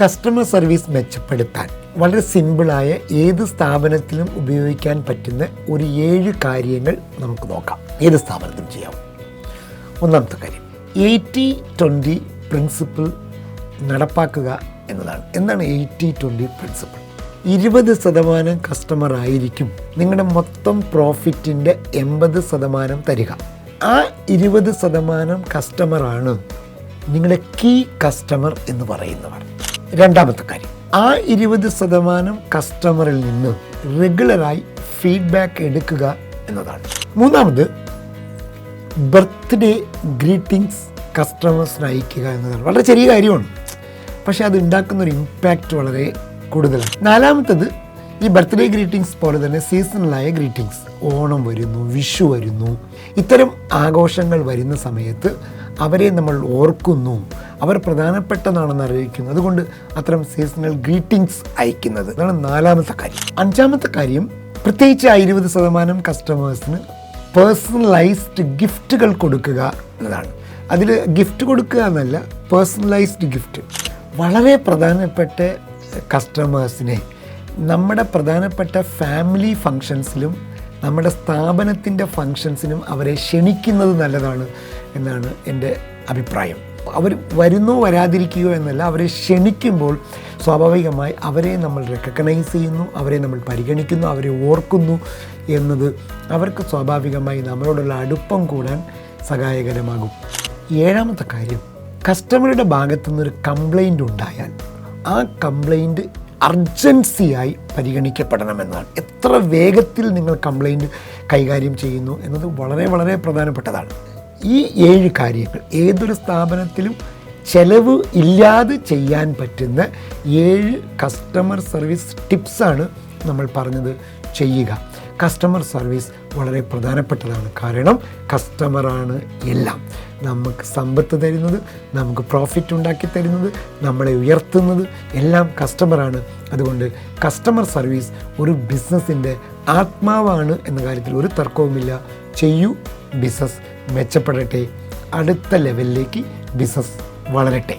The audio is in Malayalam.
കസ്റ്റമർ സർവീസ് മെച്ചപ്പെടുത്താൻ വളരെ സിമ്പിളായ ഏത് സ്ഥാപനത്തിലും ഉപയോഗിക്കാൻ പറ്റുന്ന ഒരു 7 കാര്യങ്ങൾ നമുക്ക് നോക്കാം. ഏത് സ്ഥാപനത്തിലും ചെയ്യാം. ഒന്നാമത്തെ കാര്യം 80-20 പ്രിൻസിപ്പിൾ നടപ്പാക്കുക എന്നതാണ്. എന്താണ് 80-20 പ്രിൻസിപ്പിൾ? 20% കസ്റ്റമർ ആയിരിക്കും നിങ്ങളുടെ മൊത്തം പ്രോഫിറ്റിൻ്റെ 80% തരിക. ആ 20% കസ്റ്റമറാണ് നിങ്ങളുടെ കീ കസ്റ്റമർ എന്ന് പറയുന്നവർ. രണ്ടാമത്തെ കാര്യം, ആ 20% കസ്റ്റമറിൽ നിന്ന് റെഗുലറായി ഫീഡ്ബാക്ക് എടുക്കുക എന്നതാണ്. മൂന്നാമത് ബർത്ത്ഡേ ഗ്രീറ്റിംഗ്സ് കസ്റ്റമേഴ്സിന് അയക്കുക എന്നതാണ്. വളരെ ചെറിയ കാര്യമാണ്, പക്ഷേ അത് ഉണ്ടാക്കുന്നൊരു ഇമ്പാക്റ്റ് വളരെ കൂടുതലാണ്. നാലാമത്തത് ഈ ബർത്ത്ഡേ ഗ്രീറ്റിംഗ്സ് പോലെ തന്നെ സീസണലായ ഗ്രീറ്റിംഗ്സ്. ഓണം വരുന്നു, വിഷു വരുന്നു, ഇത്തരം ആഘോഷങ്ങൾ വരുന്ന സമയത്ത് അവരെ നമ്മൾ ഓർക്കുന്നു, അവർ പ്രധാനപ്പെട്ടതാണെന്ന് അറിയിക്കുന്നു. അതുകൊണ്ട് അത്തരം സീസണൽ ഗ്രീറ്റിംഗ്സ് അയക്കുന്നത് അതാണ് നാലാമത്തെ കാര്യം. അഞ്ചാമത്തെ കാര്യം, പ്രത്യേകിച്ച് ആ 20% കസ്റ്റമേഴ്സിന് പേഴ്സണലൈസ്ഡ് ഗിഫ്റ്റുകൾ കൊടുക്കുക എന്നതാണ്. അതിൽ ഗിഫ്റ്റ് കൊടുക്കുക എന്നല്ല, പേഴ്സണലൈസ്ഡ് ഗിഫ്റ്റ്. വളരെ പ്രധാനപ്പെട്ട കസ്റ്റമേഴ്സിനെ നമ്മുടെ പ്രധാനപ്പെട്ട ഫാമിലി ഫങ്ഷൻസിലും നമ്മുടെ സ്ഥാപനത്തിൻ്റെ ഫങ്ഷൻസിനും അവരെ ക്ഷണിക്കുന്നത് നല്ലതാണ് എന്നാണ് എൻ്റെ അഭിപ്രായം. അവർ വരുന്നോ വരാതിരിക്കുകയോ എന്നല്ല, അവരെ ക്ഷണിക്കുമ്പോൾ സ്വാഭാവികമായി അവരെ നമ്മൾ റെക്കഗ്നൈസ് ചെയ്യുന്നു, അവരെ നമ്മൾ പരിഗണിക്കുന്നു, അവരെ ഓർക്കുന്നു എന്നത് അവർക്ക് സ്വാഭാവികമായി നമ്മളോടുള്ള അടുപ്പം കൂടാൻ സഹായകരമാകും. ഏഴാമത്തെ കാര്യം, കസ്റ്റമറുടെ ഭാഗത്തുനിന്നൊരു കംപ്ലൈൻറ്റ് ഉണ്ടായാൽ ആ കംപ്ലൈൻറ്റ് അർജൻസിയായി പരിഗണിക്കപ്പെടണമെന്നാണ്. എത്ര വേഗത്തിൽ നിങ്ങൾ കംപ്ലൈൻറ്റ് കൈകാര്യം ചെയ്യുന്നു എന്നത് വളരെ വളരെ പ്രധാനപ്പെട്ടതാണ്. ഈ 7 കാര്യങ്ങൾ ഏതൊരു സ്ഥാപനത്തിലും ചെലവ് ഇല്ലാതെ ചെയ്യാൻ പറ്റുന്ന 7 കസ്റ്റമർ സർവീസ് ടിപ്സാണ് നമ്മൾ പറഞ്ഞത് ചെയ്യുക. കസ്റ്റമർ സർവീസ് വളരെ പ്രധാനപ്പെട്ടതാണ്. കാരണം കസ്റ്റമറാണ് എല്ലാം. നമുക്ക് സമ്പത്ത് തരുന്നത്, നമുക്ക് പ്രോഫിറ്റ് ഉണ്ടാക്കി തരുന്നത്, നമ്മളെ ഉയർത്തുന്നത് എല്ലാം കസ്റ്റമറാണ്. അതുകൊണ്ട് കസ്റ്റമർ സർവീസ് ഒരു ബിസിനസ്സിൻ്റെ ആത്മാവാണ് എന്ന കാര്യത്തിൽ ഒരു തർക്കവുമില്ല. ചെയ്യൂ, ബിസിനസ് മെച്ചപ്പെടട്ടെ, അടുത്ത ലെവലിലേക്ക് ബിസിനസ് വളരട്ടെ.